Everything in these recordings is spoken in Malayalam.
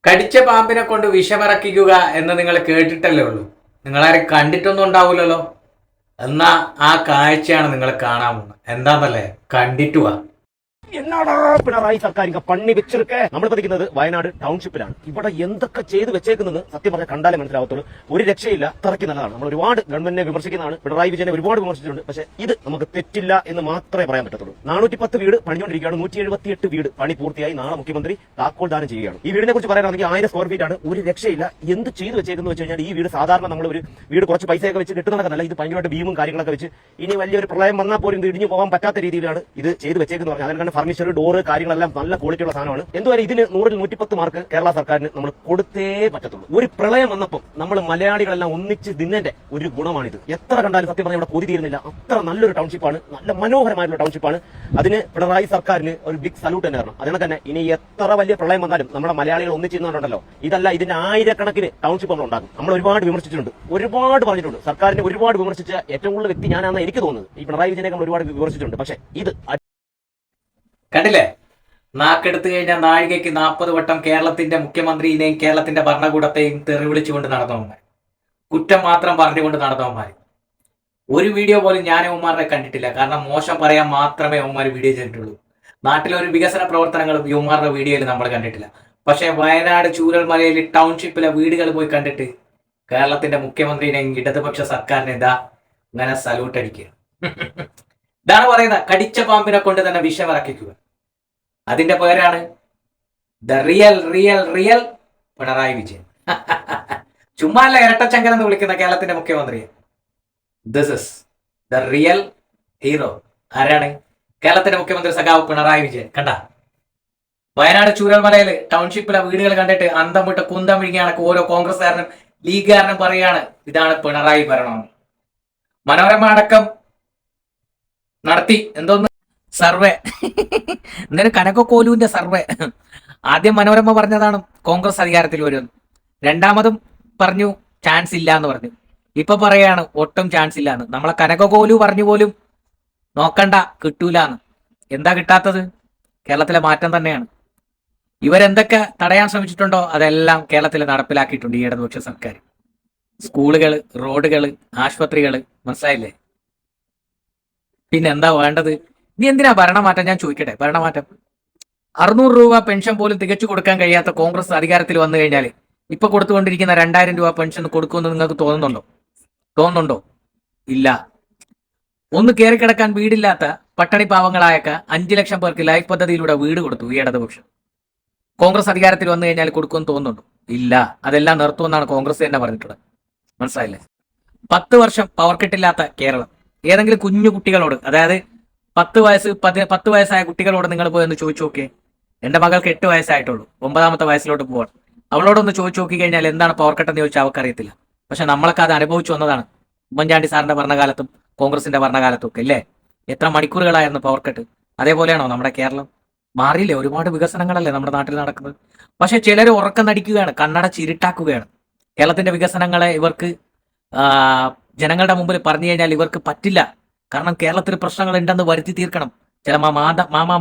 കടിച്ച പാമ്പിനെ കൊണ്ട് വിഷമിറക്കിക്കുക എന്ന് നിങ്ങൾ കേട്ടിട്ടല്ലേ ഉള്ളൂ. നിങ്ങളാരും കണ്ടിട്ടൊന്നും ഉണ്ടാവില്ലല്ലോ. എന്നാ ആ കാഴ്ചയാണ് നിങ്ങൾ കാണാൻ പോകുന്നത്. എന്താന്നല്ലേ, കണ്ടിട്ടുവാ. എന്നാടാ പിണറായി സർക്കാർ ഇങ്ങനെ പണി വെച്ചിരിക്കെ. നമ്മൾ പതിക്കുന്നത് വയനാട് ടൗൺഷിപ്പിലാണ്. ഇവിടെ എന്തൊക്കെ ചെയ്ത് വെച്ചേക്കുന്നത് സത്യം പറഞ്ഞാൽ കണ്ടാലേ മനസ്സിലാവത്തുള്ളൂ. ഒരു രക്ഷയില്ല, തറക്കി നല്ലതാണ്. നമ്മൾ ഒരുപാട് ഗവൺമെന്റിനെ വിമർശിക്കുന്നതാണ്, പിണറായി വിജയനെ ഒരുപാട് വിമർശിച്ചിട്ടുണ്ട്. പക്ഷേ ഇത് നമുക്ക് തെറ്റില്ല എന്ന് മാത്രമേ പറയാൻ പറ്റത്തുള്ളൂ. 410 വീട് പണിഞ്ഞുകൊണ്ടിരിക്കുകയാണ്. 178 വീട് പണി പൂർത്തിയായി. നാളെ മുഖ്യമന്ത്രി താക്കോൽ ദാനം ചെയ്യുകയാണ്. ഈ വീടിനെ കുറിച്ച് പറയാനാണെങ്കിൽ 1000 സ്ക്വയർ ഫീറ്റ് ആണ്. ഒരു രക്ഷയില്ല. എന്ത് ചെയ്ത് വെച്ചേക്കെന്ന് വെച്ച് കഴിഞ്ഞാൽ, ഈ വീട് സാധാരണ നമ്മൾ ഒരു വീട് കുറച്ച് പൈസയൊക്കെ വെച്ച് കെട്ടു നടക്കുന്നല്ല. ഇത് ഭയങ്കരമായിട്ട് ബീമും കാര്യങ്ങളൊക്കെ വെച്ച് ഇനി വലിയൊരു പ്രളയം വന്നാൽ പോലും ഇത് ഇടിഞ്ഞു പോകാൻ പറ്റാത്ത രീതിയിലാണ് ഇത് ചെയ്ത് വെച്ചേക്കെന്ന് പറഞ്ഞാൽ. അതിൽ ഫർണിച്ചർ, ഡോറ്, കാര്യങ്ങളെല്ലാം നല്ല ക്വാളിറ്റിയുള്ള സാധനമാണ്. എന്തുവരെ ഇതിന് 100-ൽ 110 മാർക്ക് കേരള സർക്കാരിന് നമ്മൾ കൊടുത്തേ പറ്റത്തുള്ളൂ. ഒരു പ്രളയം വന്നപ്പോൾ നമ്മൾ മലയാളികളെല്ലാം ഒന്നിച്ച് നിന്നതിന്റെ ഒരു ഗുണമാണിത്. എത്ര കണ്ടാലും സത്യം പറഞ്ഞാൽ ഇവിടെ കൊതി തീരുന്നില്ല. അത്ര നല്ലൊരു ടൗൺഷിപ്പാണ്, നല്ല മനോഹരമായിട്ടുള്ള ടൗൺഷിപ്പാണ്. അതിന് പിണറായി സർക്കാരിന് ഒരു ബിഗ് സല്യൂട്ട് തന്നെ തരണം. അതിനെ തന്നെ ഇനി എത്ര വലിയ പ്രളയം വന്നാലും നമ്മുടെ മലയാളികൾ ഒന്നിച്ചിരുന്നുണ്ടല്ലോ, ഇതല്ല ഇതിന്റെ ആയിരക്കണക്കിന് ടൗൺഷിപ്പ് നമ്മൾ ഉണ്ടാകും. നമ്മൾ ഒരുപാട് വിമർശിച്ചിട്ടുണ്ട്, ഒരുപാട് പറഞ്ഞിട്ടുണ്ട്. സർക്കാരിനെ ഒരുപാട് വിമർശിച്ച ഏറ്റവും കൂടുതൽ വ്യക്തി ഞാനാണെന്ന് എനിക്ക് തോന്നുന്നത്. ഈ പിണറായി വിജയനെ നമ്മൾ ഒരുപാട് വിമർശിച്ചിട്ടുണ്ട്. പക്ഷേ ഇത് കണ്ടില്ലേ, നാക്കെടുത്തു കഴിഞ്ഞാൽ നാഴികയ്ക്ക് 40 വട്ടം കേരളത്തിന്റെ മുഖ്യമന്ത്രിയെയും കേരളത്തിന്റെ ഭരണകൂടത്തെയും തെറി വിളിച്ചുകൊണ്ട് നടന്നവന്മാർ, കുറ്റം മാത്രം പറഞ്ഞുകൊണ്ട് നടന്നവന്മാർ. ഒരു വീഡിയോ പോലും ഞാൻ യുവമാരുടെ കണ്ടിട്ടില്ല. കാരണം മോശം പറയാൻ മാത്രമേ യുവമാർ വീഡിയോ ചെയ്തിട്ടുള്ളൂ. നാട്ടിലെ ഒരു വികസന പ്രവർത്തനങ്ങളും യുവമാരുടെ വീഡിയോയിൽ നമ്മൾ കണ്ടിട്ടില്ല. പക്ഷേ വയനാട് ചൂരൽമലയിൽ ടൗൺഷിപ്പിലെ വീടുകൾ പോയി കണ്ടിട്ട് കേരളത്തിന്റെ മുഖ്യമന്ത്രിയെയും ഇടതുപക്ഷ സർക്കാരിനെ ഇതാ ഇങ്ങനെ സല്യൂട്ട് അടിക്കുക. ഇതാണ് പറയുന്നത്, കടിച്ച പാമ്പിനെ കൊണ്ട് തന്നെ വിഷമിറക്കിക്കുക. അതിന്റെ പേരാണ് the real real real Pinarayi Vijayan. ചുമ്മാ അല്ല ഇരട്ടച്ചങ്കൻ എന്ന് വിളിക്കുന്ന കേരളത്തിന്റെ മുഖ്യമന്ത്രിയെ. This is the real hero. ആരാണ്? കേരളത്തിന്റെ മുഖ്യമന്ത്രി സഖാവ് പിണറായി വിജയൻ. കണ്ട, വയനാട് ചൂരൽമലയിൽ ടൗൺഷിപ്പിലെ വീടുകൾ കണ്ടിട്ട് അന്തം വിട്ട് കുന്തം വിഴുങ്ങിയാണ് ഓരോ കോൺഗ്രസ്സുകാരനും ലീഗുകാരനും പറയാണ് ഇതാണ് പിണറായി ഭരണം. മനോരമ അടക്കം നടത്തി എന്തോന്ന് സർവേ, എന്നിട്ട് കനകക്കോലുവിന്റെ സർവേ. ആദ്യം മനോരമ പറഞ്ഞതാണ് കോൺഗ്രസ് അധികാരത്തിൽ വരുമെന്ന്, രണ്ടാമതും പറഞ്ഞു ചാൻസ് ഇല്ല എന്ന് പറഞ്ഞു. ഇപ്പൊ പറയാണ് ഒട്ടും ചാൻസ് ഇല്ലാന്ന്. നമ്മളെ കനകക്കോലു പറഞ്ഞു പോലും നോക്കണ്ട, കിട്ടൂലെന്ന്. എന്താ കിട്ടാത്തത്? കേരളത്തിലെ മാറ്റം തന്നെയാണ്. ഇവരെന്തൊക്കെ തടയാൻ ശ്രമിച്ചിട്ടുണ്ടോ അതെല്ലാം കേരളത്തിൽ നടപ്പിലാക്കിയിട്ടുണ്ട് ഈ ഇടതുപക്ഷ സർക്കാർ. സ്കൂളുകൾ, റോഡുകൾ, ആശുപത്രികൾ, മനസ്സിലായില്ലേ? പിന്നെ എന്താ വേണ്ടത്? ഇനി എന്തിനാ ഭരണമാറ്റം? ഞാൻ ചോദിക്കട്ടെ, ഭരണമാറ്റം 600 രൂപ പെൻഷൻ പോലും തികച്ചു കൊടുക്കാൻ കഴിയാത്ത കോൺഗ്രസ് അധികാരത്തിൽ വന്നു കഴിഞ്ഞാൽ ഇപ്പൊ കൊടുത്തുകൊണ്ടിരിക്കുന്ന 2000 രൂപ പെൻഷൻ കൊടുക്കുമെന്ന് നിങ്ങൾക്ക് തോന്നുന്നുണ്ടോ? ഇല്ല. ഒന്ന് കയറി കിടക്കാൻ വീടില്ലാത്ത പട്ടണി പാവങ്ങളായൊക്കെ 5 ലക്ഷം പേർക്ക് ലൈഫ് പദ്ധതിയിലൂടെ വീട് കൊടുത്തു ഈ ഇടതുപക്ഷം. കോൺഗ്രസ് അധികാരത്തിൽ വന്നു കഴിഞ്ഞാൽ കൊടുക്കുമെന്ന് തോന്നുന്നുണ്ടോ? ഇല്ല. അതെല്ലാം നിർത്തുമെന്നാണ് കോൺഗ്രസ് തന്നെ പറഞ്ഞിട്ടുള്ളത്. മനസ്സിലായില്ലേ? 10 വർഷം പവർ കട്ടില്ലാത്ത കേരളം. ഏതെങ്കിലും കുഞ്ഞു കുട്ടികളോട്, അതായത് 10 വയസ്സായ കുട്ടികളോട് നിങ്ങൾ പോയി ഒന്ന് ചോദിച്ചു നോക്കിയേ. എന്റെ മകൾക്ക് 8 വയസ്സായിട്ടുള്ളൂ, 9ാമത്തെ വയസ്സിലോട്ട് പോവാണ്. അവളോടൊന്ന് ചോദിച്ചു നോക്കി കഴിഞ്ഞാൽ എന്താണ് പവർ കട്ട് എന്ന് ചോദിച്ചാൽ അവർക്കറിയത്തില്ല. പക്ഷെ നമ്മളൊക്കെ അത് അനുഭവിച്ചു വന്നതാണ്. ഉമ്മൻചാണ്ടി സാറിന്റെ ഭരണകാലത്തും കോൺഗ്രസിന്റെ ഭരണകാലത്തും ഒക്കെ അല്ലേ, എത്ര മണിക്കൂറുകളായിരുന്നു പവർ കട്ട്. അതേപോലെയാണോ നമ്മുടെ കേരളം? മാറിയില്ലേ? ഒരുപാട് വികസനങ്ങളല്ലേ നമ്മുടെ നാട്ടിൽ നടക്കുന്നത്. പക്ഷെ ചിലർ ഉറക്കം നടിക്കുകയാണ്, കണ്ണട ചിരിട്ടാക്കുകയാണ്. കേരളത്തിന്റെ വികസനങ്ങളെ ഇവർക്ക് ജനങ്ങളുടെ മുമ്പിൽ പറഞ്ഞു കഴിഞ്ഞാൽ ഇവർക്ക് പറ്റില്ല. കാരണം കേരളത്തിൽ പ്രശ്നങ്ങൾ ഉണ്ടെന്ന് വരുത്തി തീർക്കണം. ചില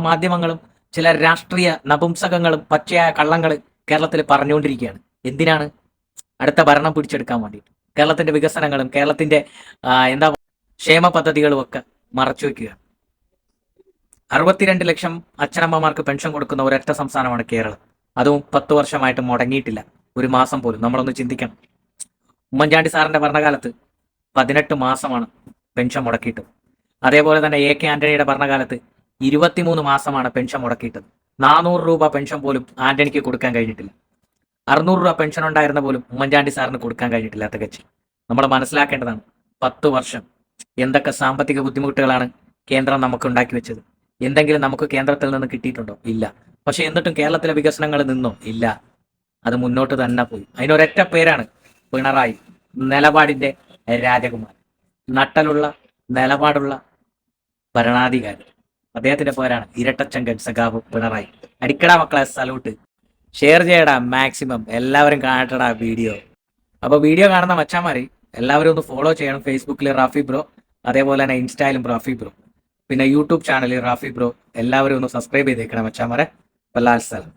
മാധ്യമങ്ങളും ചില രാഷ്ട്രീയ നപുംസകങ്ങളും പച്ചയായ കള്ളങ്ങൾ കേരളത്തിൽ പറഞ്ഞുകൊണ്ടിരിക്കുകയാണ്. എന്തിനാണ്? അടുത്ത ഭരണം പിടിച്ചെടുക്കാൻ വേണ്ടിയിട്ട്. കേരളത്തിന്റെ വികസനങ്ങളും കേരളത്തിന്റെ ക്ഷേമ പദ്ധതികളും ഒക്കെ മറച്ചു വയ്ക്കുകയാണ്. 62 ലക്ഷം അച്ഛനമ്മമാർക്ക് പെൻഷൻ കൊടുക്കുന്ന ഒരൊറ്റ സംസ്ഥാനമാണ് കേരളം. അതും 10 വർഷമായിട്ട് മുടങ്ങിയിട്ടില്ല, ഒരു മാസം പോലും. നമ്മളൊന്ന് ചിന്തിക്കണം. ഉമ്മൻചാണ്ടി സാറിന്റെ ഭരണകാലത്ത് 18 മാസമാണ് പെൻഷൻ മുടക്കിയിട്ടത്. അതേപോലെ തന്നെ AK ആന്റണിയുടെ ഭരണകാലത്ത് 23 മാസമാണ് പെൻഷൻ മുടക്കിയിട്ടത്. 400 രൂപ പെൻഷൻ പോലും ആന്റണിക്ക് കൊടുക്കാൻ കഴിഞ്ഞിട്ടില്ല. 600 രൂപ പെൻഷൻ ഉണ്ടായിരുന്ന പോലും ഉമ്മൻചാണ്ടി സാറിന് കൊടുക്കാൻ കഴിഞ്ഞിട്ടില്ല തികച്ച്. നമ്മൾ മനസ്സിലാക്കേണ്ടതാണ്, 10 വർഷം എന്തൊക്കെ സാമ്പത്തിക ബുദ്ധിമുട്ടുകളാണ് കേന്ദ്രം നമുക്ക് ഉണ്ടാക്കി വെച്ചത്. എന്തെങ്കിലും നമുക്ക് കേന്ദ്രത്തിൽ നിന്ന് കിട്ടിയിട്ടുണ്ടോ? ഇല്ല. പക്ഷെ എന്നിട്ടും കേരളത്തിലെ വികസനങ്ങൾ നിന്നോ? ഇല്ല. അത് മുന്നോട്ട് തന്നെ പോയി. അതിനൊരൊറ്റ പേരാണ് പിണറായി, നിലപാടിന്റെ രാജകുമാരൻ, നട്ടലുള്ള നിലപാടുള്ള ഭരണാധികാരി. അദ്ദേഹത്തിന്റെ പേരാണ് ഇരട്ടച്ചങ്കൻ സഖാവ് പിണറായി. അടിക്കടാ മക്കളെ, സല്യൂട്ട്. ഷെയർ ചെയ്യടാ മാക്സിമം, എല്ലാവരും കാണട്ടടാ വീഡിയോ. അപ്പൊ വീഡിയോ കാണുന്ന മച്ചാമാര് എല്ലാവരും ഒന്ന് ഫോളോ ചെയ്യണം. ഫേസ്ബുക്കിൽ റാഫി ബ്രോ, അതേപോലെ തന്നെ ഇൻസ്റ്റയിലും റാഫി ബ്രോ, പിന്നെ യൂട്യൂബ് ചാനലിൽ റാഫി ബ്രോ. എല്ലാവരും ഒന്ന് സബ്സ്ക്രൈബ് ചെയ്തേക്കണം മച്ചാമാരെ. വല്ലാൽ സലാം.